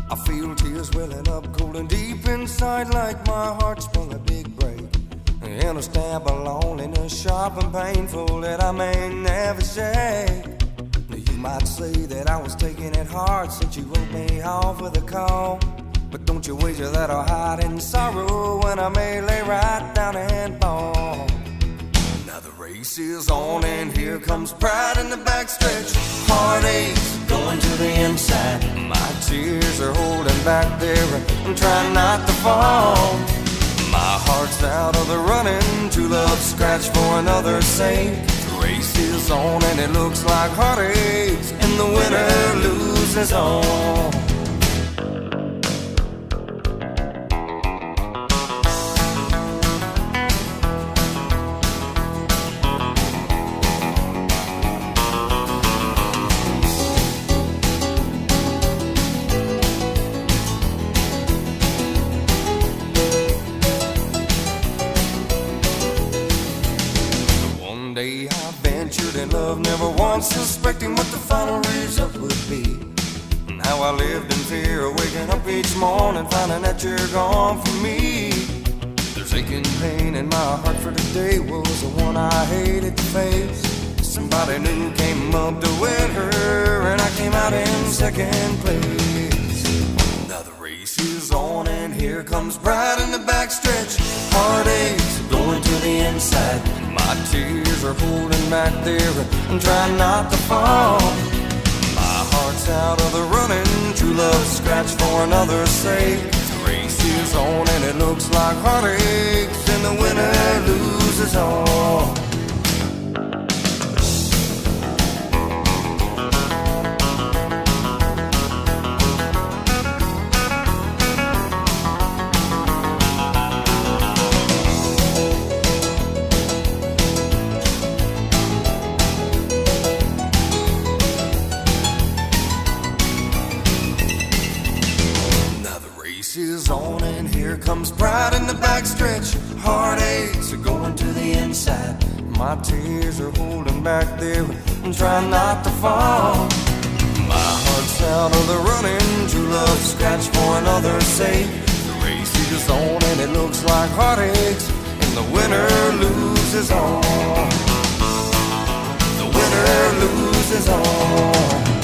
I feel tears welling up cold and deep inside, like my heart sprung a big break. And a stab of loneliness, sharp and painful, that I may never shake. You might say that I was taking it hard since you wrote me off with a call, but don't you wager that I'll hide in sorrow when I may lay right down and fall. Now the race is on and here comes pride in the backstretch. Heartaches going to the inside. My tears are holding back there. I'm trying not to fall. My heart's out of the running. True love scratched for another's sake. The race is on and it looks like heartaches, and the winner loses all. Day I ventured in love, never once suspecting what the final result would be. And how I lived in fear, waking up each morning, finding that you're gone from me. There's aching pain in my heart, for today was the one I hated to face. Somebody new came up to win her, and I came out in second place. Now the race is on and here comes pride in the backstretch. Heartaches going to the inside. My tears are holding back there. I'm trying not to fall. My heart's out of the running. True love scratched for another's sake. The race is on and it looks like heartaches, and the winner loses all. Is on and here comes pride in the backstretch. Heartaches are going to the inside. My tears are holding back there. I'm trying not to fall. My heart's out of the running. True love scratched for another's sake. The race is on and it looks like heartaches, and the winner loses all. The winner loses all.